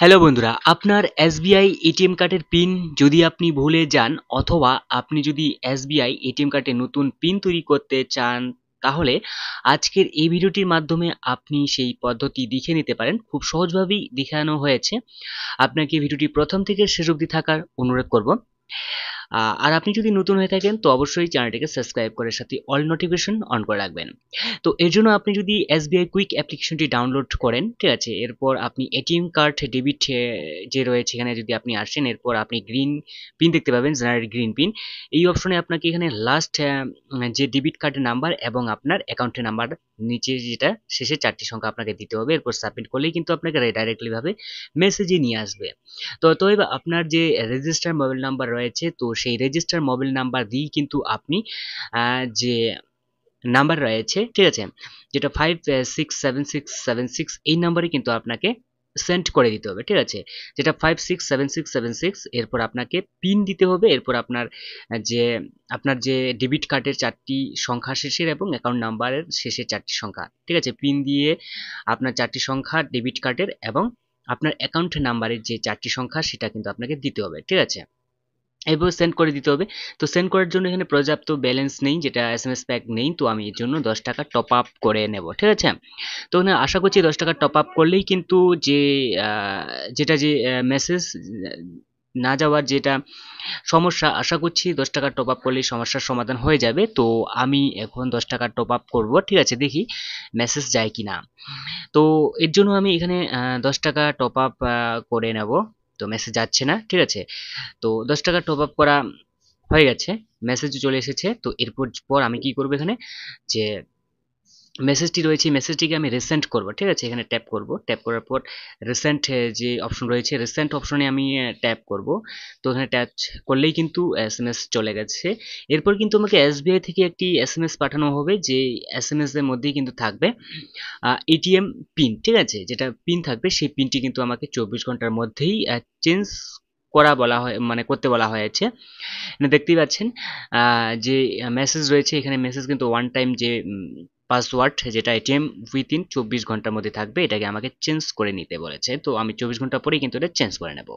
Hello বন্ধুরা, আপনার SBI ATM কার্ডের পিন যদি আপনি ভুলে যান অথবা আপনি যদি এসবিআই এটিএম কার্ডে নতুন পিন তৈরি করতে চান, তাহলে আজকের এই ভিডিওটির মাধ্যমে আপনি সেই পদ্ধতি দেখে নিতে পারেন। খুব সহজভাবেই দেখানো হয়েছে। আপনাকে ভিডিওটি প্রথম থেকে শেষ অবধি থাকার অনুরোধ করব। আর আপনি যদি নতুন হয়ে থাকেন তো অবশ্যই চ্যানেলটিকে সাবস্ক্রাইব করে সাথে অল নোটিফিকেশন অন করে রাখবেন। তো এর জন্য আপনি যদি এসবিআই কুইক অ্যাপ্লিকেশনটি ডাউনলোড করেন, ঠিক আছে, এরপর আপনি এটিএম কার্ড ডেবিট যে রয়েছে এখানে যদি আপনি আসেন, এরপর আপনি গ্রিন পিন দেখতে পাবেন, জেনারেট গ্রিন পিন। এই অপশনে আপনাকে এখানে লাস্ট যে ডেবিট কার্ডের নাম্বার এবং আপনার অ্যাকাউন্টের নাম্বার নিচে যেটা শেষে 4টি সংখ্যা আপনাকে দিতে হবে। এরপর সাবমিট করলেই কিন্তু আপনাকে ডাইরেক্টলি ভাবে মেসেজে নিয়ে আসবে। তো এবার আপনার যে রেজিস্টার মোবাইল নাম্বার রয়েছে, তো সেই রেজিস্টার মোবাইল নাম্বার দিয়েই কিন্তু আপনি যে নাম্বার রয়েছে, ঠিক আছে, যেটা 567676 এই নাম্বারে কিন্তু আপনাকে সেন্ড করে দিতে হবে, ঠিক আছে, যেটা 567676। এরপর আপনাকে পিন দিতে হবে। এরপর যে আপনার যে ডেবিট কার্ডের 4টি সংখ্যা শেষের এবং অ্যাকাউন্ট নাম্বারের শেষের 4টি সংখ্যা, ঠিক আছে, পিন দিয়ে আপনার 4টি সংখ্যা ডেবিট কার্ডের এবং আপনার অ্যাকাউন্ট নাম্বারের যে 4টি সংখ্যা সেটা কিন্তু আপনাকে দিতে হবে, ঠিক আছে। এরপর সেন্ড করে দিতে হবে। তো সেন্ড করার জন্য এখানে পর্যাপ্ত ব্যালেন্স নেই, যেটা এসএমএস প্যাক নেই, তো আমি এর জন্য 10 টাকা টপ আপ করে নেব, ঠিক আছে। তো এখানে আশা করছি 10 টাকা টপ আপ করলেই কিন্তু যে যেটা যে মেসেজ না যাওয়ার যেটা সমস্যা, আশা করছি 10 টাকা টপ আপ করলেই সমস্যার সমাধান হয়ে যাবে। তো আমি এখন 10 টাকা টপ আপ করব, ঠিক আছে, দেখি মেসেজ যায় কিনা। তো এর জন্য আমি এখানে 10 টাকা টপ আপ করে নেব। তো মেসেজ যাচ্ছে না, ঠিক আছে। তো 10 টাকা টপ আপ করা হয়ে গেছে, মেসেজও চলে এসেছে। তো এরপর আমি কি করব, এখানে যে মেসেজটি রয়েছে মেসেজটিকে আমি রিসেন্ট করব, ঠিক আছে। এখানে ট্যাপ করব, ট্যাপ করার পর রিসেন্ট যে অপশন রয়েছে রিসেন্ট অপশনে আমি ট্যাপ করব। তো এখানে ট্যাপ করলেই কিন্তু এসএমএস চলে গেছে। এরপর কিন্তু আমাকে এসবিআই থেকে একটি এসএমএস পাঠানো হবে, যে এসএমএস এর মধ্যেই কিন্তু থাকবে এটিএম পিন, ঠিক আছে, যেটা পিন থাকবে সেই পিনটি কিন্তু আমাকে 24 ঘন্টার মধ্যেই চেঞ্জ করা বলা হয়, মানে করতে বলা হয়েছে। এখানে দেখতেই পাচ্ছেন যে মেসেজ রয়েছে, এখানে মেসেজ কিন্তু ওয়ান টাইম যে পাসওয়ার্ড যেটা এটিএম উইথিন 24 ঘন্টার মধ্যে থাকবে, এটাকে আমাকে চেঞ্জ করে নিতে বলেছে। তো আমি 24 ঘন্টা পরেই কিন্তু এটা চেঞ্জ করে নেব।